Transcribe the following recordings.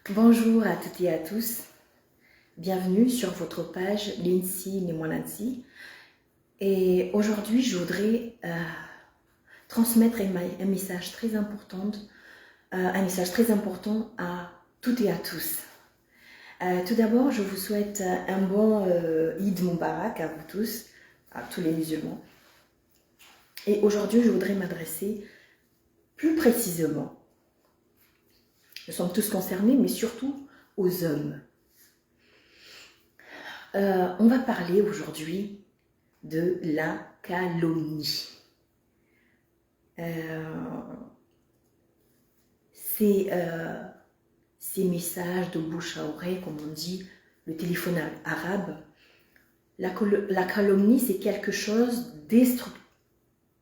Bonjour à toutes et à tous, bienvenue sur votre page Lindsay Némois Nancy. Et aujourd'hui, je voudrais transmettre un message très important, à toutes et à tous. Tout d'abord, je vous souhaite un bon Eid Mubarak à vous tous, à tous les musulmans. Et aujourd'hui, je voudrais m'adresser plus précisément, nous sommes tous concernés, mais surtout aux hommes. On va parler aujourd'hui de la calomnie. Ces messages de bouche à oreille, comme on dit, le téléphone arabe, la calomnie, c'est quelque chose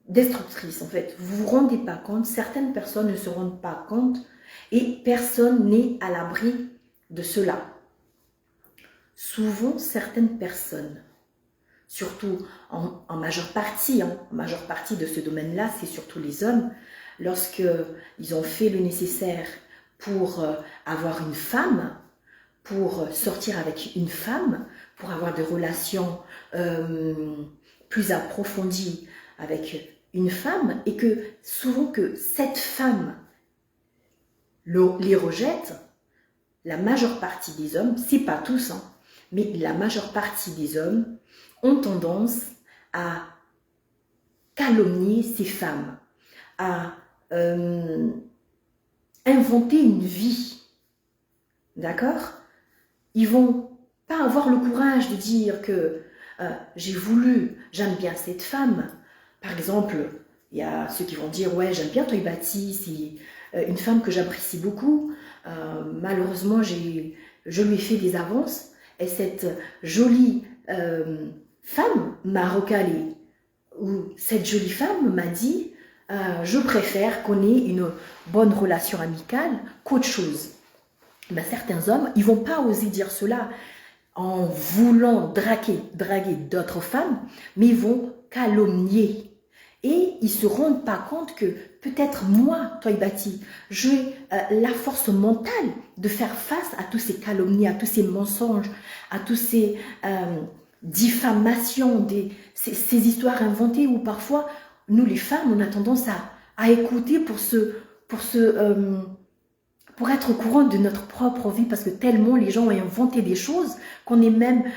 destructrice en fait. Vous ne vous rendez pas compte, certaines personnes ne se rendent pas compte et personne n'est à l'abri de cela. Souvent, certaines personnes, surtout en majeure partie de ce domaine-là, c'est surtout les hommes, lorsqu'ils ont fait le nécessaire pour avoir une femme, pour sortir avec une femme, pour avoir des relations plus approfondies avec une femme, et que souvent que cette femme les rejette, la majeure partie des hommes, c'est pas tous, mais la majeure partie des hommes ont tendance à calomnier ces femmes, à inventer une vie, d'accord? Ils vont pas avoir le courage de dire que j'aime bien cette femme. Par exemple, il y a ceux qui vont dire, ouais, j'aime bien Toy Bati, c'est une femme que j'apprécie beaucoup. Malheureusement, je lui ai fait des avances et cette jolie femme m'a recalé, ou cette jolie femme m'a dit je préfère qu'on ait une bonne relation amicale qu'autre chose. Ben, certains hommes, ils ne vont pas oser dire cela en voulant draguer d'autres femmes, mais ils vont calomnier. Et ils ne se rendent pas compte que peut-être moi, Toy Bati, j'ai la force mentale de faire face à tous ces calomnies, à tous ces mensonges, à tous ces diffamations, ces histoires inventées où parfois, nous les femmes, on a tendance à écouter pour être au courant de notre propre vie, parce que tellement les gens ont inventé des choses qu'on est même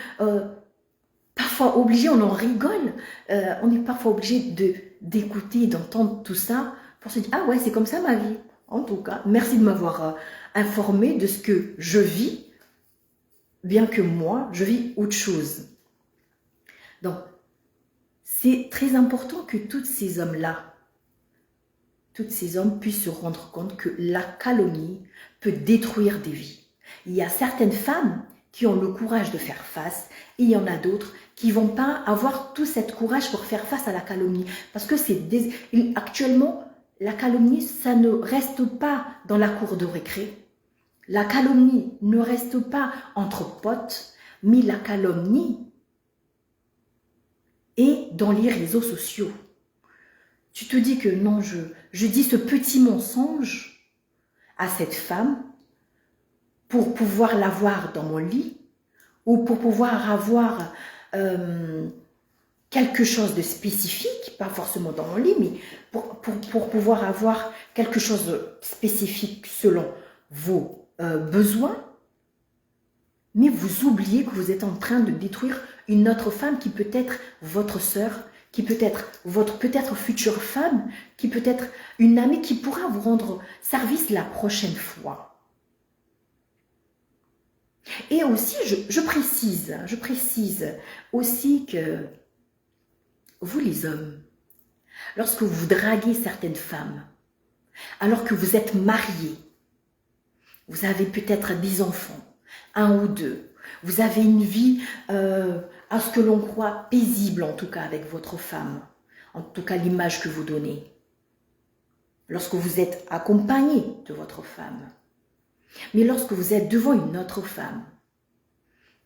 parfois obligé, on en rigole, on est parfois obligé d'écouter, d'entendre tout ça pour se dire ah ouais, c'est comme ça ma vie. En tout cas, merci de m'avoir informé de ce que je vis, bien que moi, je vis autre chose. Donc, c'est très important que tous ces hommes-là, tous ces hommes puissent se rendre compte que la calomnie peut détruire des vies. Il y a certaines femmes qui ont le courage de faire face, et il y en a d'autres qui ne vont pas avoir tout cet courage pour faire face à la calomnie. Parce que actuellement, la calomnie, ça ne reste pas dans la cour de récré. La calomnie ne reste pas entre potes, mais la calomnie est dans les réseaux sociaux. Tu te dis que non, je dis ce petit mensonge à cette femme pour pouvoir l'avoir dans mon lit ou pour pouvoir avoir quelque chose de spécifique, pas forcément dans mon lit, mais pour pouvoir avoir quelque chose de spécifique selon vos besoins. Mais vous oubliez que vous êtes en train de détruire une autre femme qui peut être votre sœur, qui peut être votre peut-être future femme, qui peut être une amie qui pourra vous rendre service la prochaine fois. Et aussi, je précise aussi que vous les hommes, lorsque vous draguez certaines femmes, alors que vous êtes mariés, vous avez peut-être des enfants, un ou deux, vous avez une vie, à ce que l'on croit paisible en tout cas avec votre femme, en tout cas l'image que vous donnez, lorsque vous êtes accompagné de votre femme. Mais lorsque vous êtes devant une autre femme,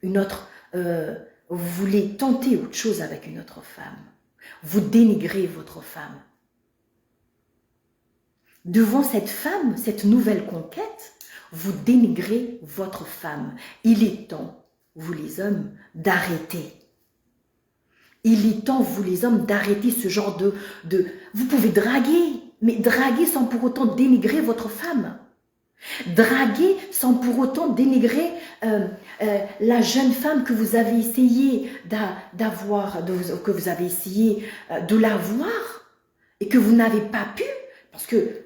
vous voulez tenter autre chose avec une autre femme, vous dénigrez votre femme. Devant cette femme, cette nouvelle conquête, vous dénigrez votre femme. Il est temps, vous les hommes, d'arrêter. Il est temps, vous les hommes, d'arrêter ce genre de... Vous pouvez draguer, mais draguer sans pour autant dénigrer votre femme. Draguer sans pour autant dénigrer la jeune femme que vous avez essayé d'avoir, que vous avez essayé de l'avoir et que vous n'avez pas pu, parce que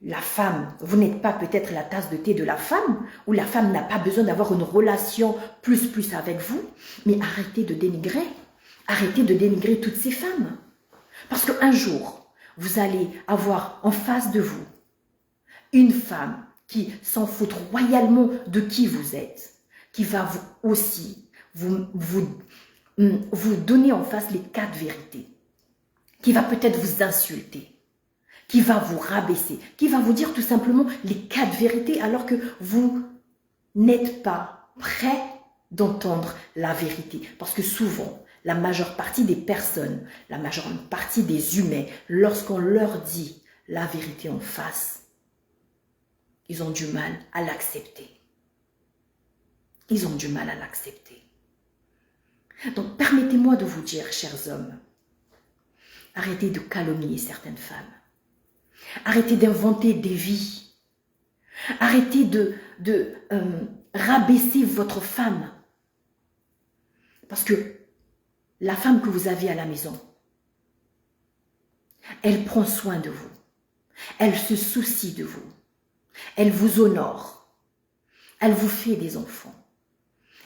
la femme, vous n'êtes pas peut-être la tasse de thé de la femme, ou la femme n'a pas besoin d'avoir une relation plus avec vous, mais arrêtez de dénigrer toutes ces femmes. Parce qu'un jour, vous allez avoir en face de vous une femme qui s'en fout royalement de qui vous êtes, qui va vous aussi vous donner en face les 4 vérités, qui va peut-être vous insulter, qui va vous rabaisser, qui va vous dire tout simplement les 4 vérités alors que vous n'êtes pas prêt d'entendre la vérité. Parce que souvent, la majeure partie des personnes, la majeure partie des humains, lorsqu'on leur dit la vérité en face, ils ont du mal à l'accepter. Ils ont du mal à l'accepter. Donc, permettez-moi de vous dire, chers hommes, arrêtez de calomnier certaines femmes. Arrêtez d'inventer des vies. Arrêtez de rabaisser votre femme. Parce que la femme que vous avez à la maison, elle prend soin de vous. Elle se soucie de vous. Elle vous honore. Elle vous fait des enfants.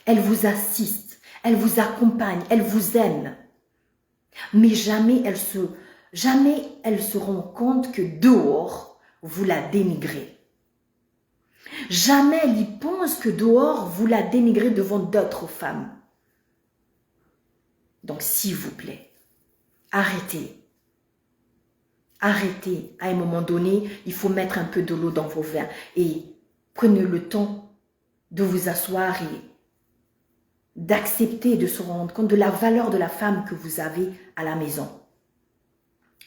Elle vous assiste. Elle vous accompagne. Elle vous aime. Mais jamais elle se rend compte que dehors, vous la dénigrez. Jamais elle y pense que dehors, vous la dénigrez devant d'autres femmes. Donc, s'il vous plaît, arrêtez. Arrêtez. À un moment donné, il faut mettre un peu de l'eau dans vos verres et prenez le temps de vous asseoir et d'accepter de se rendre compte de la valeur de la femme que vous avez à la maison,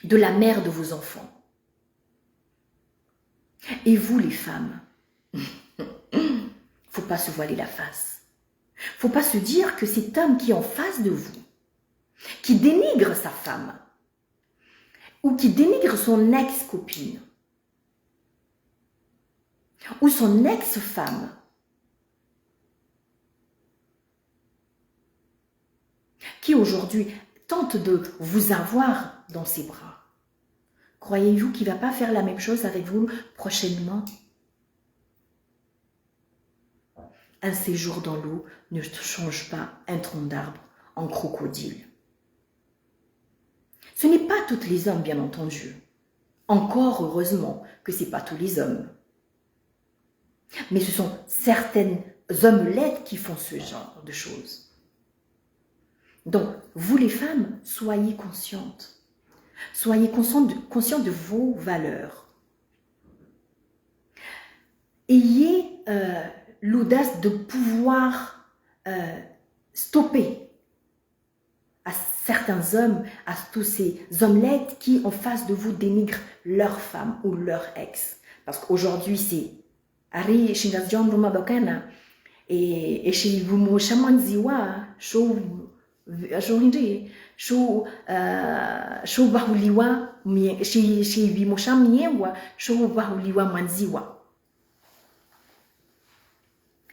de la mère de vos enfants. Et vous, les femmes, faut pas se voiler la face. Faut pas se dire que cet homme qui est en face de vous, qui dénigre sa femme, ou qui dénigre son ex-copine, ou son ex-femme, qui aujourd'hui tente de vous avoir dans ses bras. Croyez-vous qu'il ne va pas faire la même chose avec vous prochainement? Un séjour dans l'eau ne change pas un tronc d'arbre en crocodile. Ce n'est pas tous les hommes, bien entendu. Encore heureusement que ce n'est pas tous les hommes. Mais ce sont certaines omelettes qui font ce genre de choses. Donc, vous les femmes, soyez conscientes. Soyez conscientes de vos valeurs. Ayez l'audace de pouvoir stopper à certains hommes, à tous ces omelettes qui, en face de vous, dénigrent leur femme ou leur ex. Parce qu'aujourd'hui, c'est Ari Shingazion Rumabakana et chez Vumo Shamanziwa, Show Bahuliwa, chez Vimo Shamiewa, Show Bahuliwa Manziwa.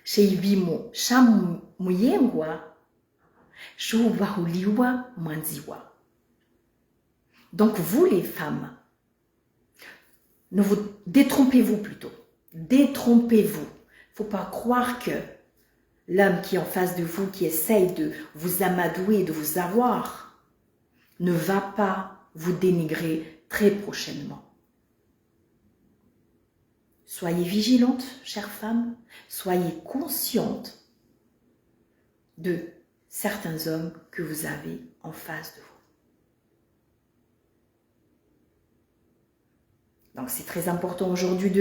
Chez Vimo Shamiewa, donc vous les femmes, ne vous détrompez-vous plutôt. Détrompez-vous. Il ne faut pas croire que l'homme qui est en face de vous, qui essaye de vous amadouer, de vous avoir, ne va pas vous dénigrer très prochainement. Soyez vigilantes, chères femmes. Soyez conscientes de certains hommes que vous avez en face de vous. Donc c'est très important aujourd'hui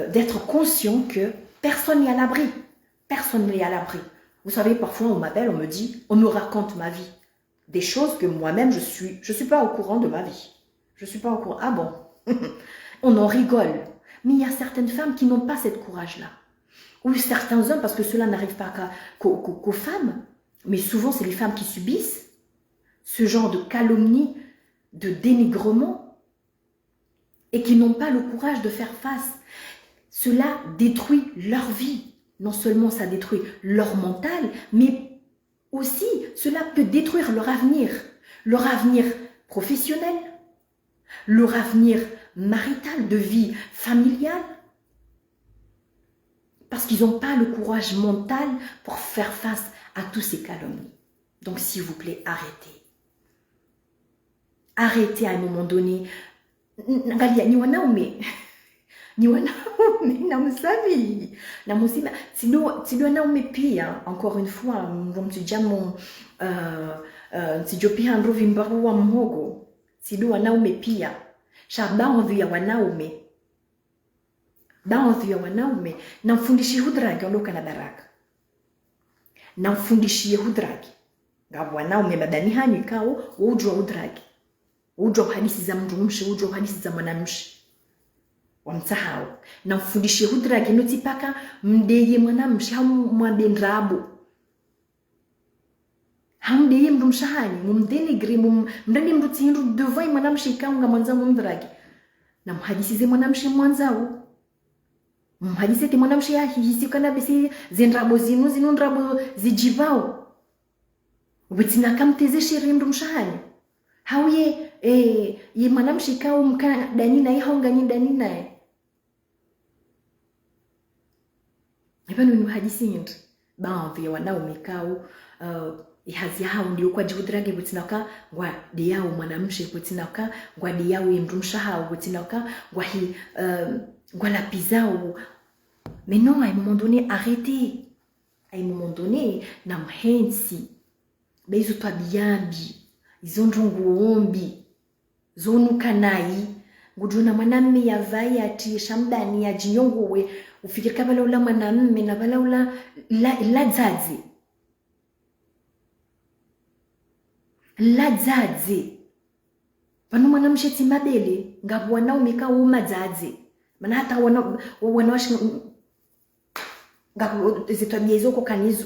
d'être conscient que personne n'est à l'abri. Personne n'est à l'abri. Vous savez, parfois on m'appelle, on me dit, on me raconte ma vie. Des choses que moi-même je suis pas au courant de ma vie. Je suis pas au courant. Ah bon? On en rigole. Mais il y a certaines femmes qui n'ont pas cette courage-là. Ou certains hommes, parce que cela n'arrive pas qu'aux femmes, mais souvent c'est les femmes qui subissent ce genre de calomnie, de dénigrement, et qui n'ont pas le courage de faire face. Cela détruit leur vie. Non seulement ça détruit leur mental, mais aussi cela peut détruire leur avenir professionnel, leur avenir marital, de vie familiale, parce qu'ils n'ont pas le courage mental pour faire face à tous ces calomnies. Donc s'il vous plaît, arrêtez. Arrêtez à un moment donné. Angalia, ni wanaume namsabi na musima sido wanaume pia. Encore une fois, msijamo sijopia ndrovi mbaru wa mhogo, sido wanaume pia shabaadhi ya wanaume namfundishi hudragi ondoka na baraka, namfundishie hudragi ngabo wanaume badani hani kao ujwa hudragi, ujwa hadithi za mrumshi, ujwa hadithi za mwanamshi wamsahau. Namfundishie hudragi notipaka mdeye mwanamshi hamwabendrabo, hamdeye mrumshahani mumdenigri mndani mrutihindu devant mwanamshi kaunga mwanza mumdragi, namhadisize mwanamshi mwanzao, mhadisi ati mwanamshi hisi kana bisi zendrabo zinu ndrabo zijibao witina kamteze shiri mrumshahani hauye ye mwanamshi kao mka danina ye haungani danina Ipanu ni hadisi hindi baadhi ya wanaume kao ihazi hao ndio kwa jihudrage butinaka ngwa diyao mwanamshi butinaka ngwa diyao mrumsha hao butinaka ngwa hi ngwa la pizao. Mais non, à un moment donné, arrêtez. À un moment donné, nam hensi beizo twabiambi izonjongo ombi zonu kanai ngujuna mwanamme yavai ati shamdani ya jinyongowe ufikiri kabala ula mwanamme na bala ula ladzaze pano mwanamshe timabele ngabu wanaume kawo madzaze mana hata wanawashi ngabu zitwabia izoko kanizo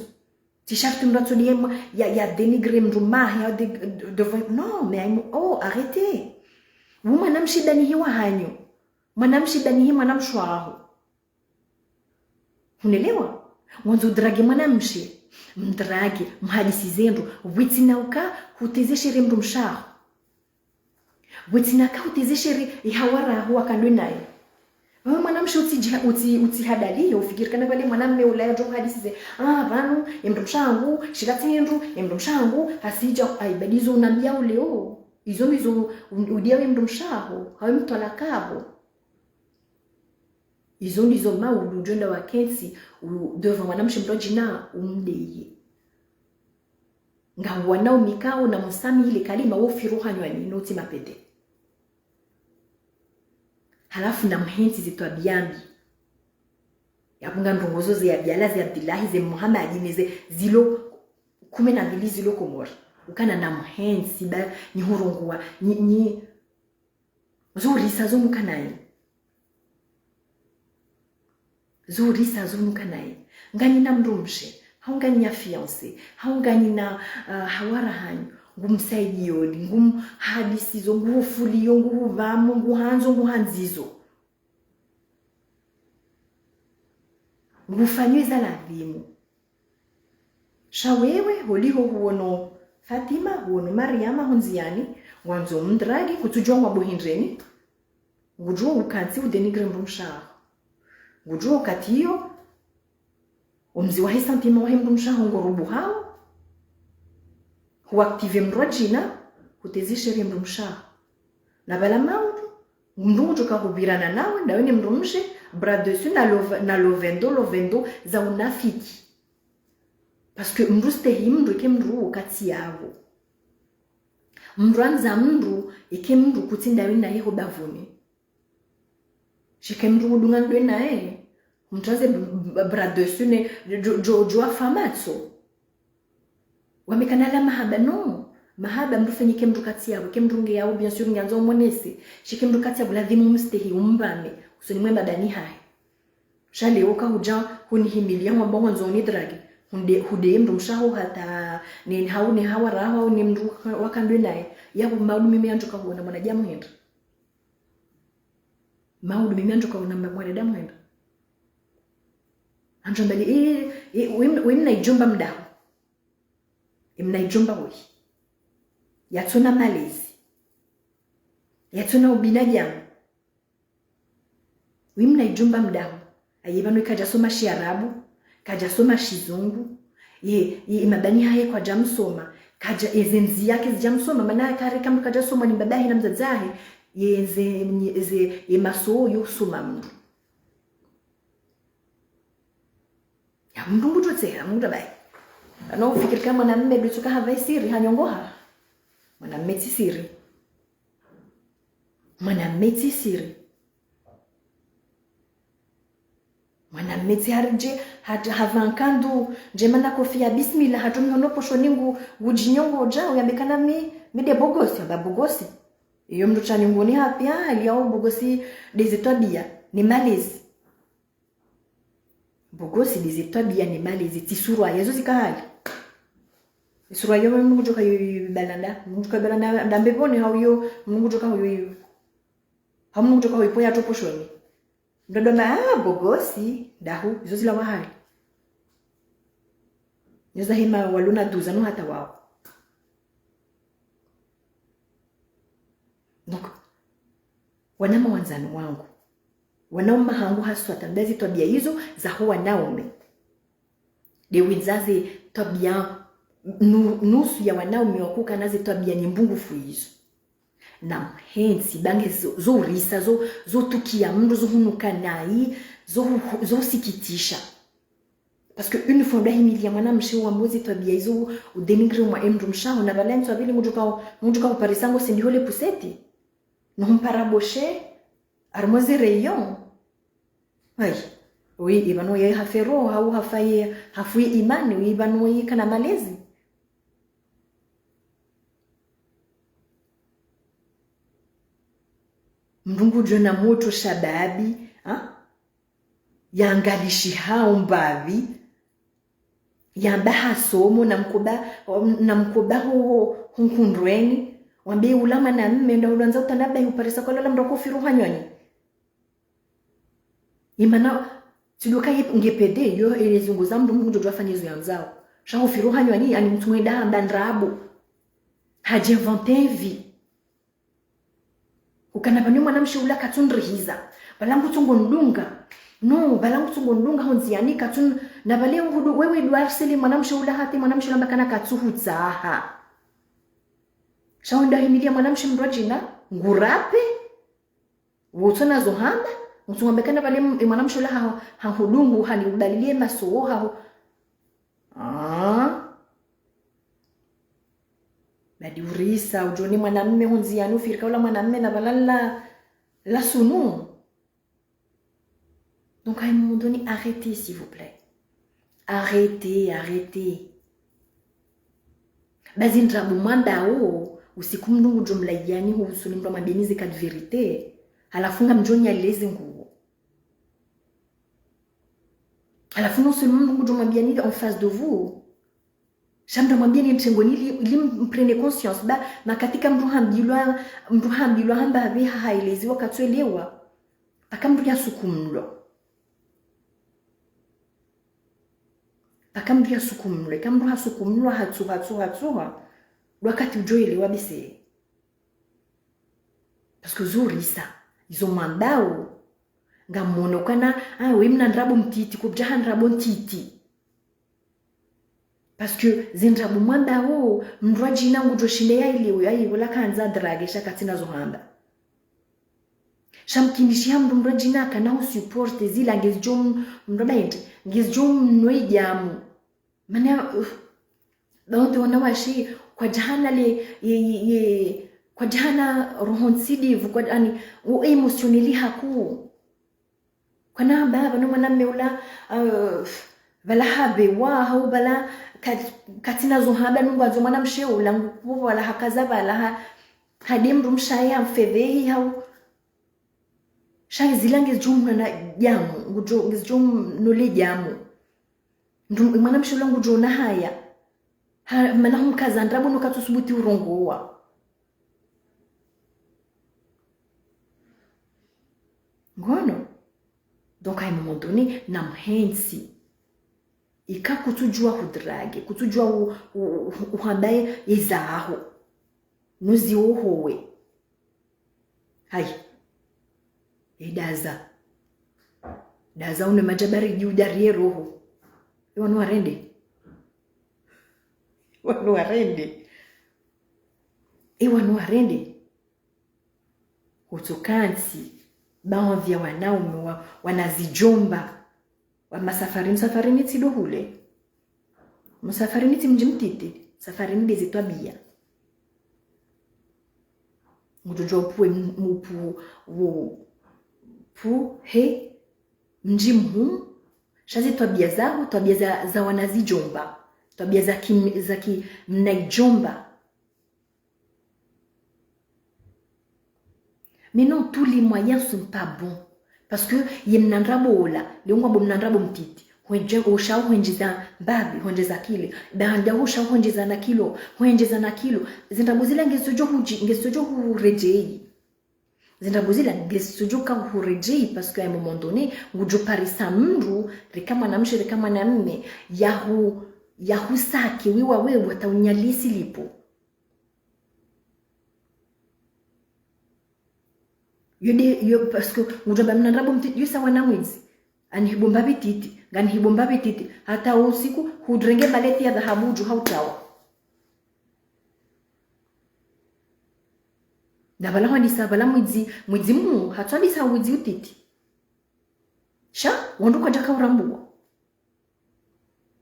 t-shirt mratsolie ya dénigrer mruma ya devant. Non, mais oh, arrêtez. Vous mwanamshi dani hiwa hanyo, mwanamshi dani hiwa mwanamshwaho, unelewa? Wanzo dragi mwanamshi mdragi mhadisi zendu witinauka hutezeshere mrumshaho, witinaka hutezeshere ihawara huwa kandwe naye. Wewe mwanamshi utihadali ufikiri kana pale mwanamme ule ndio hadithi vanu emrumshangu shiratindu emrumshangu hasija aibadizo unambia leo izo udia emrumshaho hawe mtolakabo izo maudu jonda wa kensi devant mwanamshi mtojina umdeye ngawa nao mikao na musami ile kalima wofiruha nywani noti mapede. Halafu na mhenzi zitwabiambi yapunga ndongozo ze Abdallah ze Abdullahi ze Muhammad neze zilo 12 zilo komora ukana na mhenzi ba ni horongwa ni zorisa zo mukanayi ngani na mrumshe haungani ya fiancé haungani na hawarahanyu ngumsaidioni ngumhadisizo ngufuliyo nguvamo nguhanzizo ngufanywiza ladhimu shawewe holiho huono Fatima huono Mariama honziani wanzo mdragi kutujua mwabuhindreni ngujua ukansi udenigre mrumshaho ngujua ukatiyo umzi wahi santima wahi mrumshaho ngorubu hao huaktive mrojina hutezishere mrumshaho na bala maudu mrunjo kahubirana nawe ndawe ni mrumshe bradesu na lovendo za unafiki parce que mruste himru ke mru kati yavo mranza mru ike mru kutinda wina yeho bavuni shike mru dungandwe nae mtraze bradesu ne joa famatso wamekanala mahaba no mahaba mrufanyike kemru kati yabo kemrunge yao bien sûr nganzo monese shike mru kati yabo ladhimu mustehi umbame usoni mwema dani hai shale oka huja hunihimilia mwamba wanzoni dragi hude mndu mshaho hata ni hauni hawa raho ni mndu wakandwe naye yabo maudu mimi antoka kuona mwanadamu henda maudu mimi antoka kuona mwanadamu henda anjambali wimna ijumba mdaho imna ijumba hui yatuna malezi yatuna ubinadamu wimna ijumba mdaho ayibanu kaja soma shiarabu kaja soma shizungu ye mabani haye kwa jamsoma kaja ezenzi yake jamsoma maana kare kama kaja soma ni babahi na mzazahi ye maso yo soma mndu ya mndu tutsera mndu bai ana ufikiri kama mwanamume dutuka havai siri hanyongoha mwanamume ti siri mwanamume ti siri mwanamume ti harje havankandu jemana kofia bismillah hatumyono poshoningu ujinyongo jao yamekana mi de bogosi aba bogosi iyo mndu chaningoni hapia aliao bogosi dezitabia ni malezi bogosi dezitabia ni malezi tisurwa yazo zikahali isurwa yo mungu joka balanda mungu joka balanda ndambeponi hauyo mungu joka huyo hamungu joka huyo poya toposhoni ndodona bogosi dahu izo zila wahali yoza hima waluna duza no hata wao donc wanama wanzani wangu wanauma hangu haswa tandazi tabia hizo za huwa naume de wizazi tabia nusu ya wanaume wakuka nazi tabia nyembungufu hizo na hensi bange zo risa zo tukia mndu zo hunuka nai zo sikitisha parce que une fois d'ahimilia mwanamshi wa mbuzi tabia hizo udenigre mwa mndu mshao na valenzo abili mndu ka uparisango sindihole puseti no mparaboshe armoze rayon ai oui ibano ye hafero au hafaye hafui imani oui ibano ye kana malezi mndungu jona moto shababi yangalishi hao mbavi yambaha somo na mkoba ho hunkundweni wambe ulama na mme ndo ulanza utanaba yuparisa kwa lola mndoko firu hanyoni imana sidoka ngepede yo elezunguza mndungu ndo afanye yanzao shaho firu hanyoni ani mtumwenda bandrabu haje inventer vie ukana banyo mwanamshi ula katundrihiza balangu tungo ndunga no balangu tungo ndunga honziani katun na bale ngudu wewe dwarseli mwanamshi ula hati mwanamshi lamba kana katsuhutsaha shaunda himilia mwanamshi mrojina ngurape wotona zohamba mtumwambe kana bale mwanamshi ula hahudungu hani udalilie masoo haho badi urisa ujoni mwanamume honziani ufirika ula mwanamume na balala la sunu. Donc à un moment donné, arrêtez s'il vous plaît. Arrêtez. Bazi ndrabu mandao usiku mnungu jumla yani husuni mtu mabenize kad verite alafunga mjoni alezi nguo. Alafunga usuni mnungu jumla biani en face de vous. Shamda mwambieni mtengoni ili mprene conscience ba na katika mtu hambilwa hamba haelezi wakatuelewa akamdu ya sukumlo akamdu sukumlo kamdu hasukumlo hatsuha wakati ujoelewa bise parce que zurisa izo mandao ngamono kana wemna ndrabo mtiti kubjaha ndrabo mtiti parce que zindrabu mandao mrwaji nangu joshinde yailiwe ayibola kanza drage shakatina zohamba shamkimishi hamdu mrwaji naka na support zila ngezjom mrabaint ngezjom noijamu mana baonte wanawashi kwa jahana kwa jahana rohonsidivu kwa ani emotionally haku kana baba no mwanamme ula bala habe wa hau bala katina zohaba nunga zo mwana msheo langu kuwa wala hakaza bala hadimru mshaya mfedhehi hau Shangi zilange jumna na jamu ngujo nole jamu ndu mwana msholo ngujo na haya mana humkaza ndabu nukatusubuti urongowa ngono. Donc à un moment donné namhensi ika kutujua hudrage kutujua uhambaye izaho nuzi uhowe hai daza une majabari judarie roho wanu warende utokansi baadhi ya wanaume wanazijomba wa masafarini tidohule masafarini timjimtite safarini bezitwabia ngujojo puwe mupu pu he mjimhu shazi twabia za wanazijomba twabia za ki mnaijomba. Mais non, tous les moyens ne sont pas bons. Parce que yemnandrabo la, leongwa bomnandrabo mtiti. Osha huenjiza babi, huenjiza kile. Danda osha huenjiza na kilo. Zindabuzila ngesojo hurejei. Zindabuzila ngesojo ka hurejei parce qu'à un moment donné, ngujo parisa mru, rekama na mshe rekama na mme, yahu saki wiwa wewe wataunyalisi lipo. Parce que ujaba mnandrabo mtiti yusa wanamwizi ani hibomba bititi hata usiku hudrenge baleti ya dhahabu ju hautawa na bala handisa bala mwizi mu hatwabisa mwizi utiti sha wanduko jaka urambuwa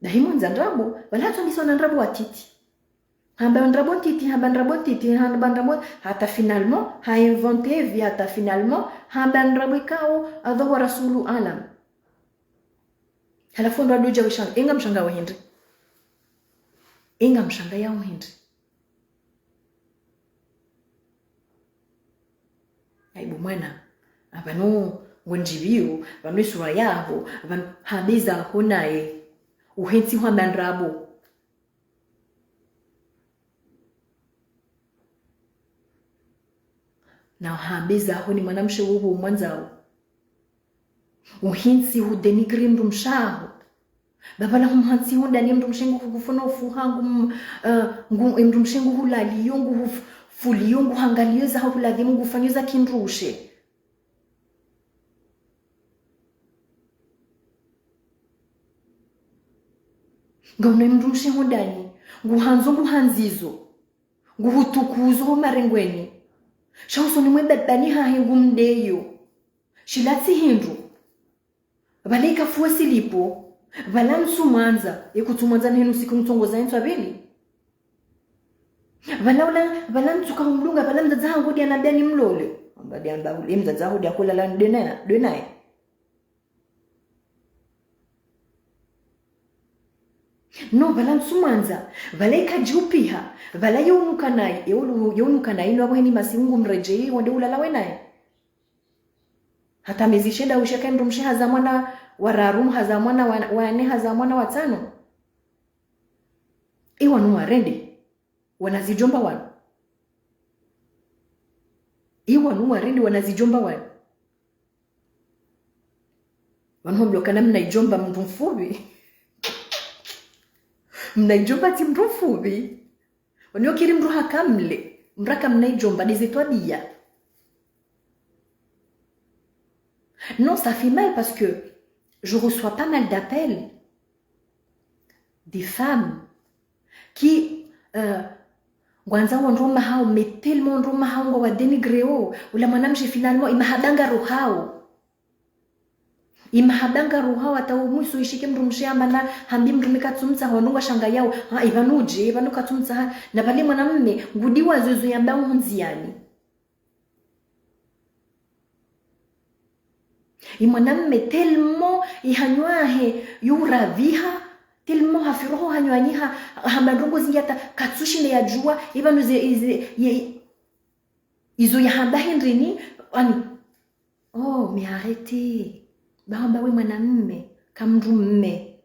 na himo nzandrabo bala hatwabisa nandrabo watiti Handrabo titi, hata finalement, ha inventé via hata finalement, handrabo kao, adhawa rasulu alam. Halafu ndo adoja wishanga, inga mshanga wa Henry. Inga mshanga ya Henry. Aibu mwana, abano wenjibio, bano sura yabo, abano habiza honae, uhensi handrabo. Na hambeza ho ni mwanamshe wuhu mwanzao uhinsi hudenigri mndu mshaho babala humhansi hundani mndu mshengu kufuna ufuhangu mndu mshengu hulali yongu fuli yongu hangaliyoza huladhi mungu fanyoza kindrushe ngone mndu mshengu ndani nguhanzo hanzizo nguhutukuzo marengweni Shauso ni mwebe bani hahingu mdeyo. Shilatsi hindu. Baleka fuwesi lipo. Bala msumanza. Kutumanza nenu siku mtongoza yentu abeli. Bala mtuka humlunga. Bala mzaza hangudi anabia ni mlole. Mzaza hangudi akula la denae. No bala msumanza baleka jupiha bala yonuka nayi no abweni masiungu mrejei wande ulala naye hata mezisheda ushaka ndo mshaha za mwana wararum haza mwana wane haza mwana watano wanu warende wanazijomba wanu wanu warende wanazijomba wanu mbloka na mnaijomba mndu mfubi mnaijomba ti mndu mfubi wanyo kiri mndu hakamle mraka mnaijomba dizetwabia. Non, ça fait mal parce que je reçois pas mal d'appels des femmes qui Gwanza wandroma hao mais tellement ndroma hao wa denigreo ula mwanamshi finalement imahadanga ruhao ata umusu ishike mrumshamba na hambi mrumika tumtsa honunga shanga yao ivanuje ivanuka tumtsa na pale mwanamme ngudiwa zozo yamba hunziani mwanamme tellement ihanywahe yuraviha tellement hafiroho hanywanyiha hambandrongo zingiata katsushi ne yajua ivanuze izo yahamba hendrini ani Oh, mais arrêtez. Bah oui, mwanamme. Kamrumme.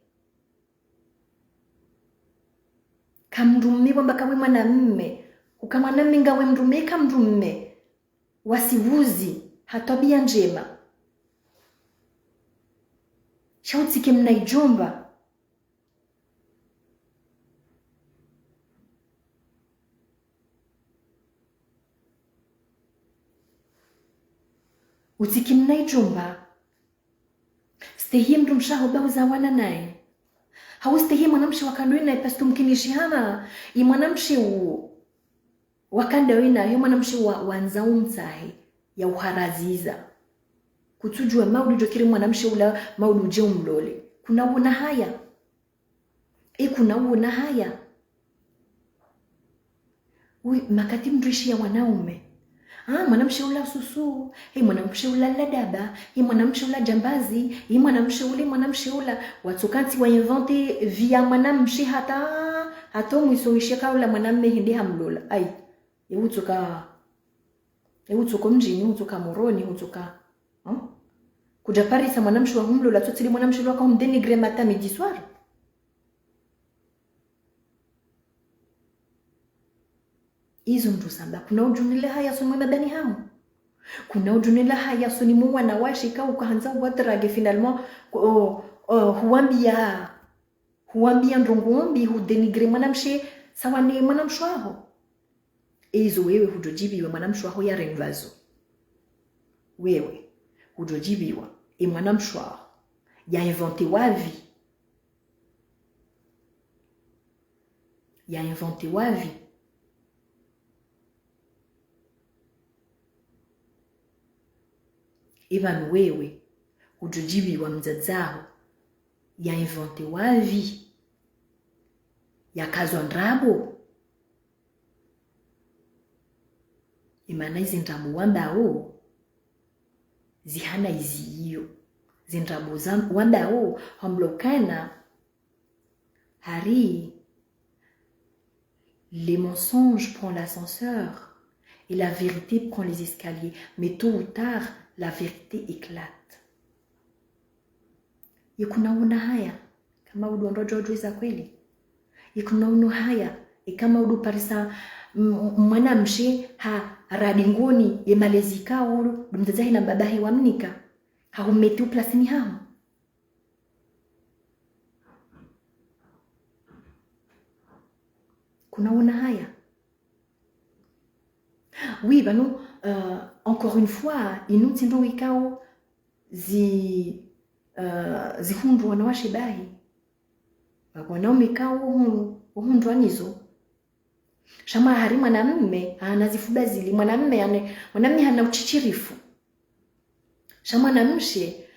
Kamrumme kwamba kawe mwanamme. Ukamwanamme ngawe mrume kamrumme. Wasiwuzi. Hatabia njema. Shautike mnaijomba. Utiki mnaijomba. Stehie mndu mshahoba uzawana naye. Haustehie mwanamshi wakandoi naye pastu mkinishi hama. I mwanamshi wakandoi naye mwanamshi wanza umtahe ya uharaziza. Kutujua maudu jokiri mwanamshi ula maudu je umlole. Kuna uona haya. Kuna uona haya. Makati mdrishi ya wanaume. Mwanamshi ula susu, mwanamshi ula ladaba, mwanamshi ula jambazi, mwanamshi ula watukanti wa invente via mwanamshi hata mwisoishe kaula mwanamme hindi hamlola. Utuka mjini, utuka moroni, utuka kuja Paris mwanamshi wa humlola tutili mwanamshi ula kwa mdenigre matin midi soir. Izo mtu samba. Kuna ujunile haya soni mabani hamu. Kuna ujunile haya soni muwa na washika ukahanza wadrage finalement huambia ndongombi hudenigre mwanamshe sawa ni mwanamshwaho. Izo wewe hujojibiwa mwanamshwaho ya renvazo. Wewe hujojibiwa mwanamshwaho ya invente wavi. Ya invente wavi. Even wewe hujojibiwa mzazaho ya invente wavi ya kazo ndrabo. Imana izi ndrabo wambao zihana izi iyo. Zindrabo wambao hamblokana hari les mensonges prend l'ascenseur et la vérité prend les escaliers. Mais tôt ou tard, la vérité éclate. Yekuna una haya kama udu ondojo juiza kweli. Yekuna una haya kama udu parisa mwanamshi radingoni ye malezika ulu mtazahi na babahi wa mnika. Haumeti uplasini hamu. Kuna una haya. Oui, nous, encore une fois, inu tindo wikao zihundu wanawashe bahi. Wakwanao mikao uhundu wanizo. Shama hari mwanamme anazifuba zili. Mwanamme hana uchichirifu. Shama mwanamshe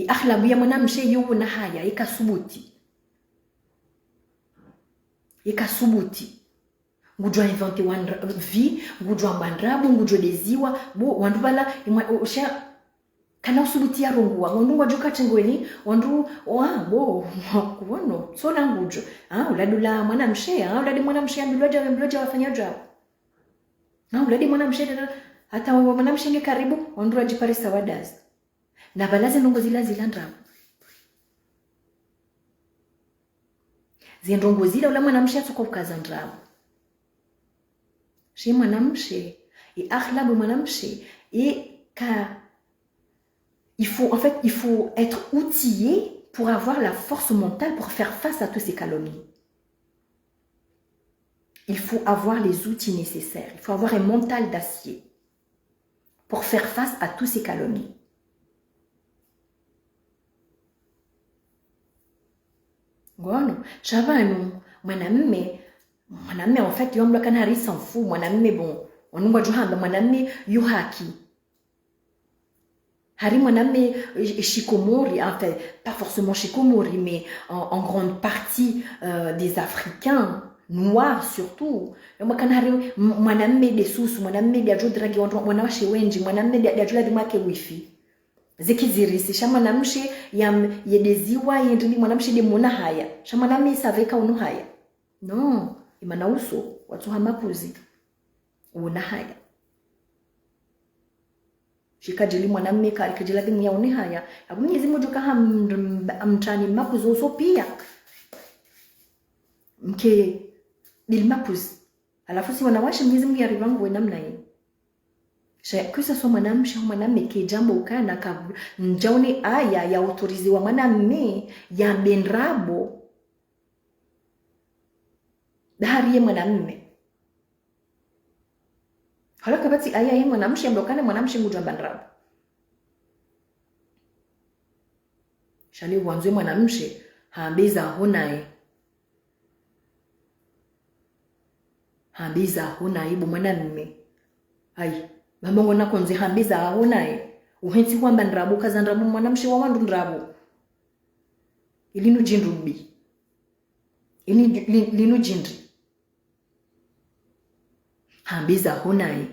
akhlabu ya mwanamshe yuwu na haya ikasubuti. Ngujwa invente vi, ngujwa mandrabu, ngujwa deziwa, wandu bala kana usubuti ya rungua, wandu wajuka chengweni, wandu kuwono, sola ngujwa, uladula mwanamshe, uladi mwanamshe mloja wafanya jabu. Uladi mwanamshe, hata mwanamshe nge karibu, wandu wajiparisa wadazi. Na balazi ndongo zila ndrabu. Zindongo zila ula mwanamshe atuka ukaza ndrabu. Chez mwanamshe akhlabu mwanamshe il faut être outillé pour avoir la force mentale pour faire face à toutes ces calomnies. Il faut avoir les outils nécessaires. Il faut avoir un mental d'acier pour faire face à toutes ces calomnies. Ngono, shabanu mwanamme en fait yomla kanari s'en fout. Mwanamme bon onungwa juhamba mwanamme yuhaki hari mwanamme shikomori, en fait pas forcément shikomori mais en grande partie des Africains noirs surtout. Yomla kanari mwanamme de susu, mwanamme de ajodragi wanawashe wenji, mwanamme de ajula mwake wifi zekizirisi shama namshe yedeziwa yendili mwanamshe de mona haya shama nami saveka unu haya no imana uso watu hamapuzi una haya shikajili mwanamme kalikajila dimu ya une haya abu Mwenyezi Mungu kaha amtani mapuzo pia mke bil mapuz alafu si wanawasha Mwenyezi Mungu yaribangu we namna hii kisa so mwanamme ke jambo ukana ka njauni aya ya autorizi wa mwanamme ya benrabo dahari mwanamme halaka bati aya hii mwanamshi amdokana mwanamshi ngujwa benrabo shali wanzwe mwanamshi haambeza honae hambiza hona ibu mwanamme ai mama ngona konze hambiza hona uhensi kwamba ndrabu kaza ndrabu mwanamshi wa wandu ndrabu ilinu jindubi linu jindri hambiza hona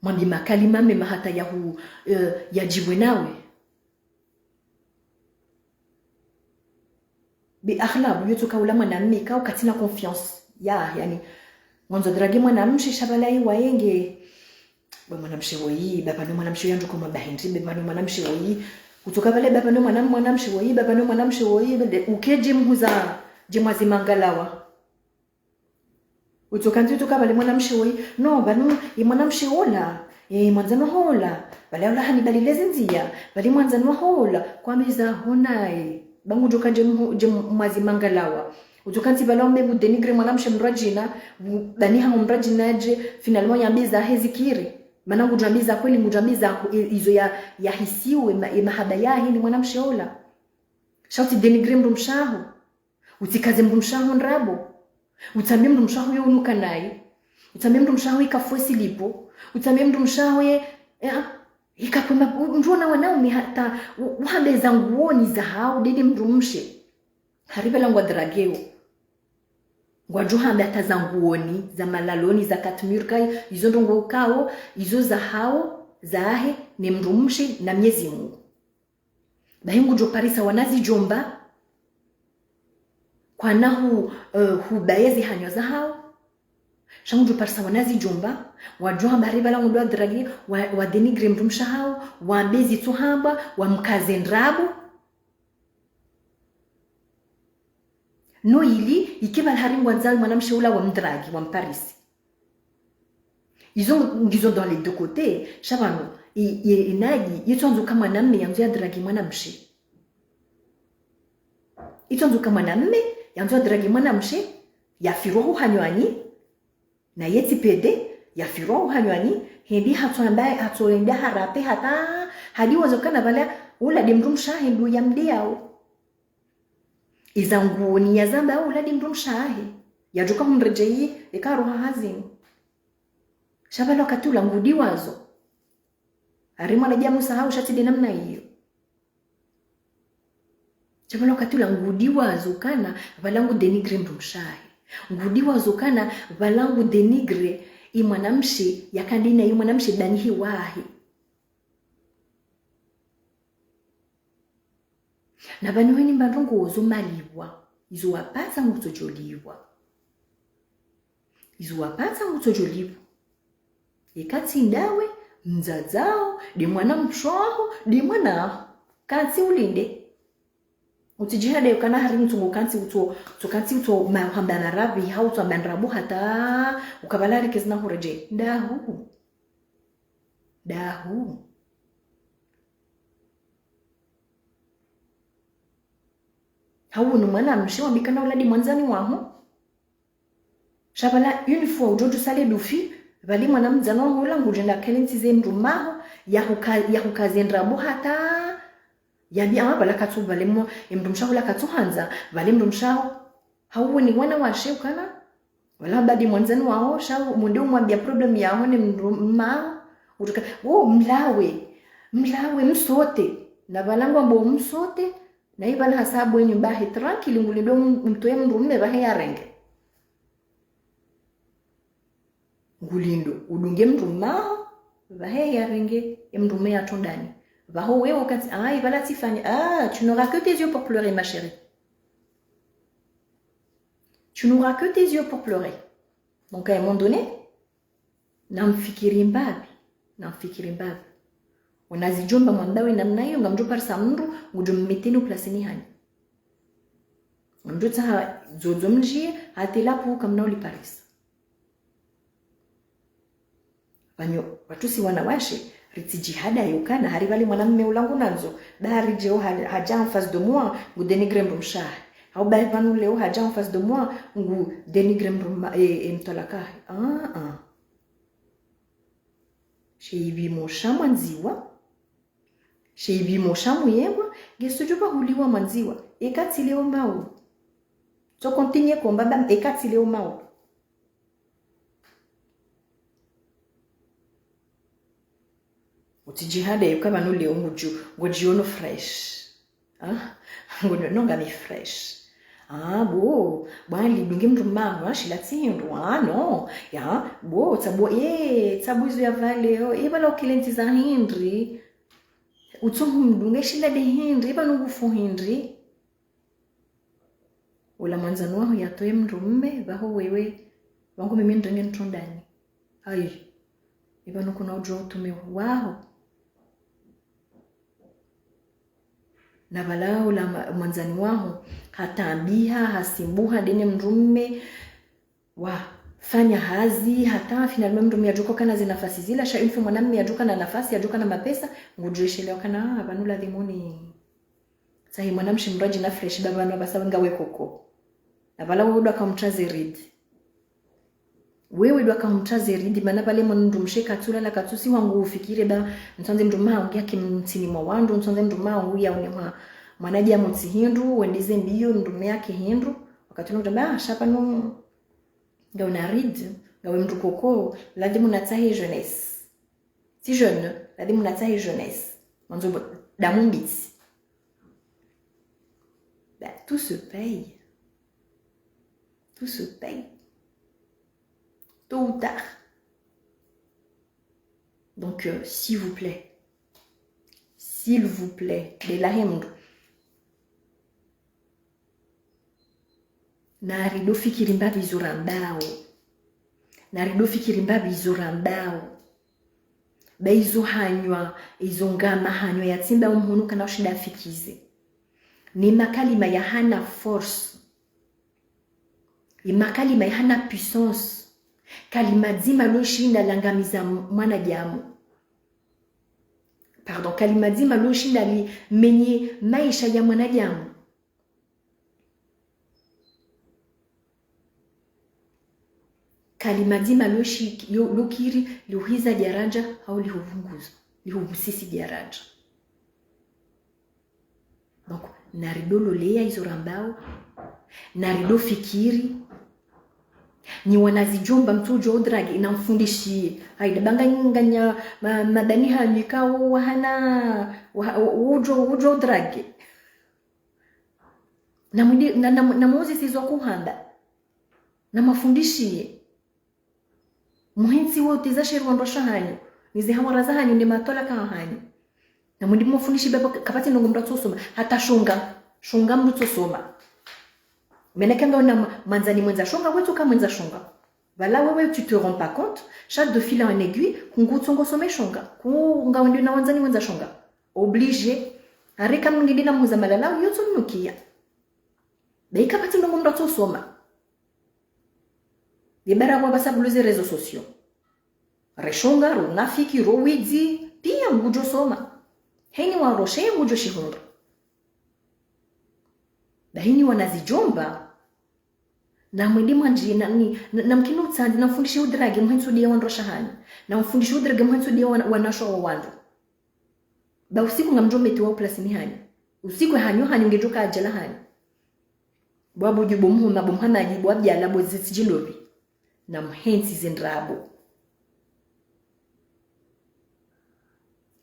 mwambi makalima mema hata yahu yajibwe nawe bi akhlaq yoto kaula mwanamme kao katina confiance yani mwanzo dragi mwanamshi shabalai waenge mwanamshi woi baba no mwanamshi yandu kama bahindi baba no mwanamshi woi kutoka pale baba no mwanamshi woi baba no mwanamshi woi ukeje mhuza jemwazi mangalawa utoka ntuka pale mwanamshi woi no banu mwanamshi hola mwanzano hola bale wala hani balileze nzia bali mwanzano hola kwa miza honai bangu joka jemwazi mangalawa utukanti bala mbebu denigre mwanamshe mrajina bani ha mrajina je finalement yambiza hezikiri maana ngujambiza kweli ngujambiza hizo ya hisiwe mahaba yahi ni mwanamshe ola shauti denigre mrumshaho utikaze mrumshaho nrabo utambe mrumshaho yo unuka naye utambe mrumshaho ikafwesi lipo utambe mrumshaho ikapoma ndona wanaume hata uhabeza nguoni za hao dede mrumshe haribela ngwa drageo ngwajuhambe hata za nguoni za malaloni za katmurkai izo ndongo kao izo za hao zahe ni mrumshi na Mwenyezi Mungu bahingu jo parisa wanazi jomba kwa nahu hubayezi hanyo za hao shangu jo parisa wanazi jomba wajuhambe haribela ngwa drageo wa denigre mrumsha hao wa mbezi tuhamba wa mkaze ndrabu no ili ikiwa haringwa nzali mwanamshi ula wa mdragi wa mparisi izo dans les deux côtés shabano inaji yitonzo kama mwanamme yanzo ya dragi mwanamshi itonzo kama mwanamme yanzo ya dragi mwanamshi ya firohu hanywani na yeti pede ya firohu hanywani hindi hatoenda harape hata hadi wazokana bala ula demrumsha hindu ya mdiao izanguoni ya zamba uladi mrumshahi yajuka mrejei ikaruha hazini shabalo katula ngudi wazo arimo na jamu sahau shatidi namna hiyo shabalo katula ngudi wazo kana valangu denigre mrumshahi ngudi wazo kana valangu denigre imwanamshi yakandina imwanamshi danihi wahi na bani weni mbandongo zomaliwa izo wapata ngutojoliwa ikati ndawe mzazao di mwana mchwaho di mwana kansi ulinde utijihade kana hari mtungu kansi uto mahamba narabi hauto bandrabu hata ukabalari kezna horeje dahu hawu ni mwanamshi wambikana uladi mwanzani waho shabala une fois ujojo sale lufi bali mwanamzano hola ngujenda kelentize mrumaho ya hukazendrabu hata yabi bala katsu bali mo mrumshaho la katsu hanza bali mrumshaho hawu ni wana washe ukana wala badi mwanzani waho shawo mundu mwambia problem yaho ni mruma utuka mlawe msote na balango ambo msote na ibana hasabu yenyu bahi tranquille ngulido mtoye mrume bahe yarenge ngulindo udunge mruma bahe yarenge mrume atondani baho wewe kati ibala tifanya tu n'auras que tes yeux pour pleurer ma chérie tu n'auras que tes yeux pour pleurer donc à un moment donné namfikiri mbabi Wanazijomba mwandawe namna hiyo ngamjo parsa mndu ngujo mmeteni plasini hani. Ngamjo tsa zozo mjie atelapo kamna uli Paris. Banyo watusi wanawashe riti jihada yukana hari vale mwanamume ulangu nanzo dari jeo haja en face de moi ngu dénigrer mshah au ba vanu leo haja en face de moi ngu dénigrer mtolaka sheibi mosha manziwa sheibi mosha muyewa gesujo ba huliwa manziwa ekati leo mau to continue komba ba ekati leo mau utijihada yukaba no leo ngojiono fresh ngono nonga mi fresh bo bali dunge mtu mama ashilatindu no ya bo tsabu izo ya valeo bala okilenti za Henry utsongu mdunge shila de Henry bano gufu Henry wala manzano waho yatoe mrumme baho wewe wangu mimi ndenge ntondani ai bano kuna ujo tume waho na balao la mwanzani waho hataambiha hasimbuha dene mrumme wa fanya hazi hata finalement mrumme yajuko kana zina nafasi zila sha ilfu mwanamume yajuka na nafasi yajuka na mapesa ngujeshelewa kana abantu la dhimuni sahi mwanamshi mraji na fresh baba na basa ngawe koko na balao ndo akamtraze read wewe ndo akamtraze read maana pale mwandu msheka tula la katusi wangu ufikire ba ntonze mruma ongea kimtini mwa wandu ntonze mruma wangu ya unewa mwanaji amotsi hindu wendize mbio ndume yake hindu wakati ndo shapa no nga una read nga mtu koko lazima unatahi jeunesse si jeune lazima unatahi jeunesse mwanzo damu mbisi tout se paye tôt ou tard. Donc s'il vous plaît belahemdu narido fikiri mbabi zurambao baizo hanywa izo ngama hanywa yatimba umhunu kana ushida fikize ni makalima ya hana force imakalima ya hana puissance kalima zima loshinda langamiza mwana jamu kalima zima loshinda li menye maisha ya mwana jamu kalima zima lokiri liuhiza daraja au lihubusisi daraja. Donc narido lolea hizo rambao narido fikiri ni wanazijomba mtujo dragi inamfundishie haidabanga nganya madani hanikao wahana ujo dragi na mozi sizo kuhanda na mafundishie muhensi wote za shirwando shahanyo nizi hawaraza hanyo ni matola ka hanyo na mundi mufundishi baba kapati ndongo mratu soma hata shunga mratu soma menekanga na manzani mwenza shunga wetu kama mwenza shunga vala wewe tu te rends pas compte chaque de fil en aiguille kungutsongo some shunga kunga ndio na wanzani mwenza shunga obligé arika mwingine na muza malala yoto nukia beika pati ndongo mratu soma Dibara kwa basabu luze rezo sosio. Reshonga, runafiki, rowidzi, pia ngujo soma. Hini wa roshe ngujo shihunga. Bahini wanazijomba. Na mwindi mwanji na mkino utsandi na mfundishi udragi mwensu diya wanrosha hani. Na mfundishi udragi mwensu diya wanasho wa wandu. Ba usiku nga mjombe tiwa uplasini hani. Usiku hani ungejoka ajala hani. Bwabu jubo muhuna bumhana ajibu abjala boziti jilobi. Na mhensi zindrabo.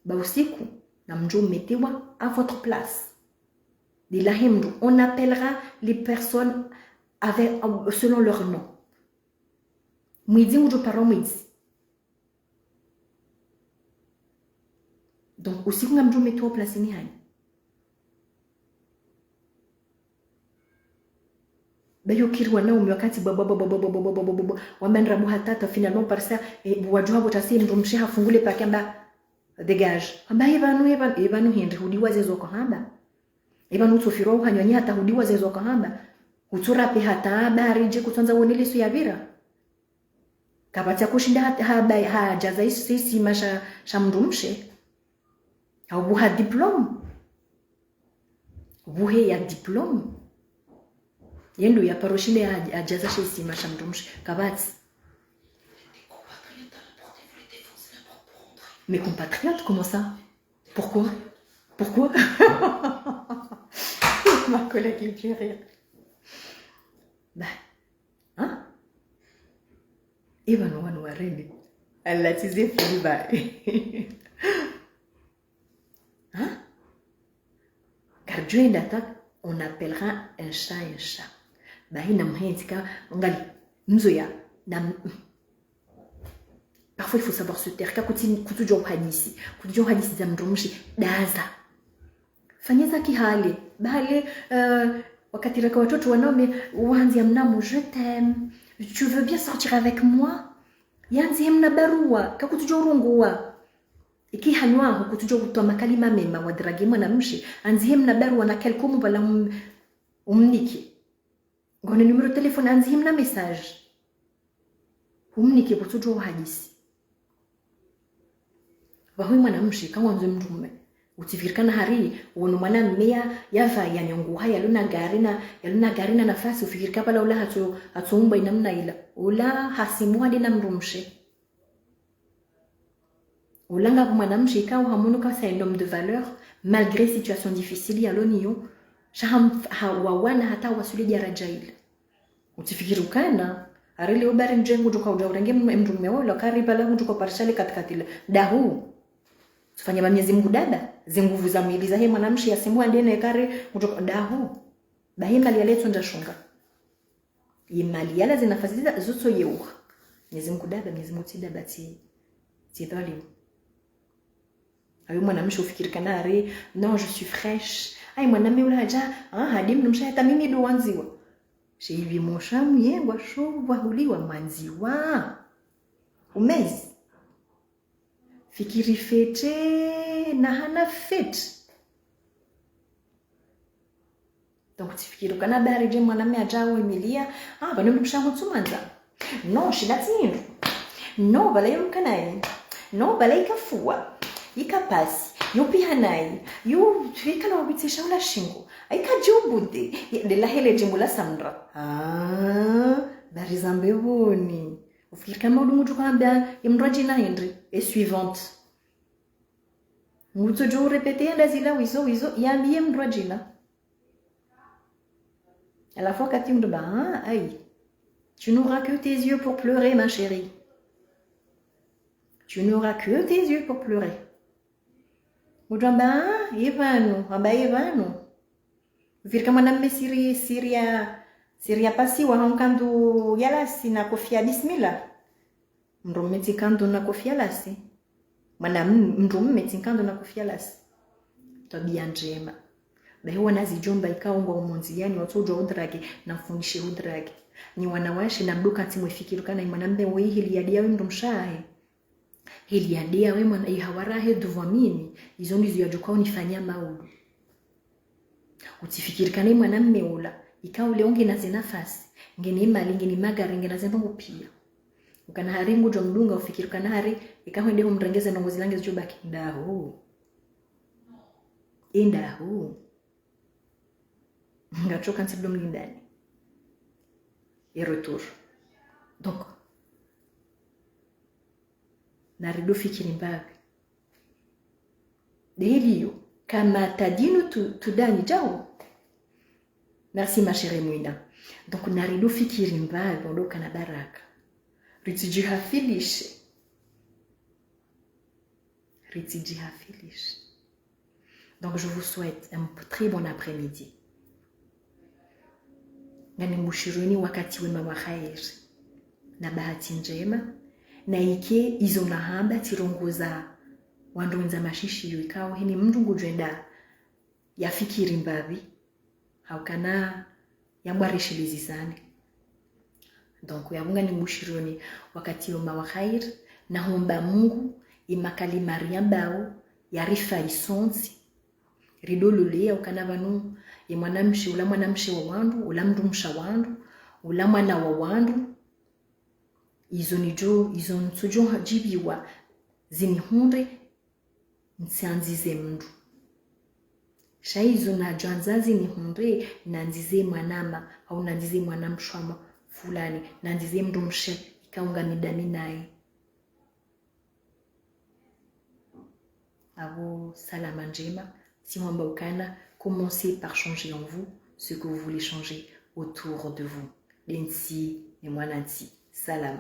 Ba usiku na mjo metewa à votre place. De la hemdu, on appellera les personnes selon leur nom. Mwidi mjo paro mwidi. Donc usiku na mjo metewa place ni hani. Bayo kirwa na umi wakati wamendra buhatata finalement par ça wajua botasi mrumshe hafungule pa kamba dégage amba ebanu hindi hudiwa zezo kwa hamba ebanu tsofiro uhanyonyi hata hudiwa zezo kwa hamba uturape hata barije kutonza wonele su yavira kapata kushinda ha jaza isi masha shamndumshe au buha diplôme buhe ya diplôme yendo ya paroshile ya jaza isi masha mndumshe kabati. Mes compatriotes, comment ça? Pourquoi? Ma collègue, il me fait rire. Hein? Et ben non, nous arrêtons. Elle l'a tisé, hein? Car Dieu est d'attaque, on appellera un chat un chat. Il n'a rien dit qu'à ngali, mzoya, parfois il faut savoir se taire. Kutujua hadisi za mndumshi daza fanyeza kihali bahali wakati raka watoto wanaume uanze mnamo je t'aime, tu veux bien sortir avec moi, yanzi mna barua kakutujua urungua iki hanywa kutujua kutoa makalima mema wadragi mwanamshi anzi mna barua na kelkomu bala umniki ngone numero telefone anzi mna message umniki kutujua hadisi wahui mwanamshi kama mzee mtume utifikirikana hari uone mwana mmea yava yanyonguha yaluna gari na nafasi ufikirika pala ula hatuumba inamna ila ula hasimu hadi na mrumshe ulanga mwanamshi ikawa hamuno ka c'est un homme de valeur malgré situation difficile ya loniyo shaham hawana hata wasuli daraja ile utifikirikana arili ubari njengu tuka ujaurenge mtume wala kariba la mtu kwa parshale katikati dahu tufanye bamiezi Mungu dada zinguvu za mwili za he mwanamshi asimua ndene kare kutoka dahu bahima lialetwa ndashunga imali yala zinafasiza zoto yeu Mwenyezi Mungu dada Mwenyezi Mungu tida bati tidali ayo mwanamshi ufikirikana ari non je suis fraîche ai mwanamke ule haja hadi mnumsha hata mimi ndo wanziwa shivi moshamu yengwa shobwa huliwa manziwa umezi fikiri fete na hana fete donc tifikiri kana bari je mwanamke ajawo Emilia bano mshango tumanza no shilatini no bala yomkanaye no bala ikafua ikapasi yopihanai yo fikana wabitisha ula shingo aikajubude de la hele jimula samra bari zambevoni ufikiri kama udumutu kwambia imrajina Henry et suivante muto jo répéter ndazila wizo yambie mrajina à la fois katim de ba aïe tu n'auras que tes yeux pour pleurer ma chérie, tu n'auras que tes yeux pour pleurer. Mujamba Ivano virka mwanamme Siria pasi wa honkandu yalasi na kofia bismillah mrume tikando na kofia lasi mrume tikando na kofia lasi tabia njema bahi wanazijomba ikaongwa umonzi yani watojo udrage na mfundishe udrage ni wanawashi na mduka timwefikiru kana mwanambe wewe hili yadia wewe mdomshahe hili yadia wewe mwana ihawarahe duvamini izo ndizo yajoka unifanyia maudu utifikiri kana mwanamme ula ikawa leonge na zinafasi ngeni mali ngeni magari ngena zembangu pia ukana haringu jo mdunga ufikiri kana hari ikawa ndio mrengeze na ngozi lange zijobaki ndaho ngachoka nsibdo mlindani et retour donc narido fikiri mbabe delio kama tadino tudani jao. Merci ma chère Mwina. Donc narido fikiri mbabe ondoka na baraka ritijihafilishe donc je vous souhaite un très bon après-midi ngani mushiruni wakati wema wa khair na bahati njema na ike izo nahamba tirongoza wandonza mashishi yikao hini mndu ngujenda yafikiri mbabi haukana yambwarishilizi sana. Donc yabunga ni mushiruni wakati wema wa khair na homba Mungu makale mariambao yarifa isonzi ridolole ukanavanu ye mwanamshi ula mwanamshi wa wandu ula mndumsha wandu ula mwana wa wandu izo nsujo hajibiwa zinihunde nsianzize mndu shaizo na janzazi nihunde nanzize mwanama au nanzize mwanamshwama fulani nanzize mndumshe ikaunga midani naye avo salama njema. Si Wambaukana, commencez par changer en vous ce que vous voulez changer autour de vous. Densi et Mwanansi. Salam.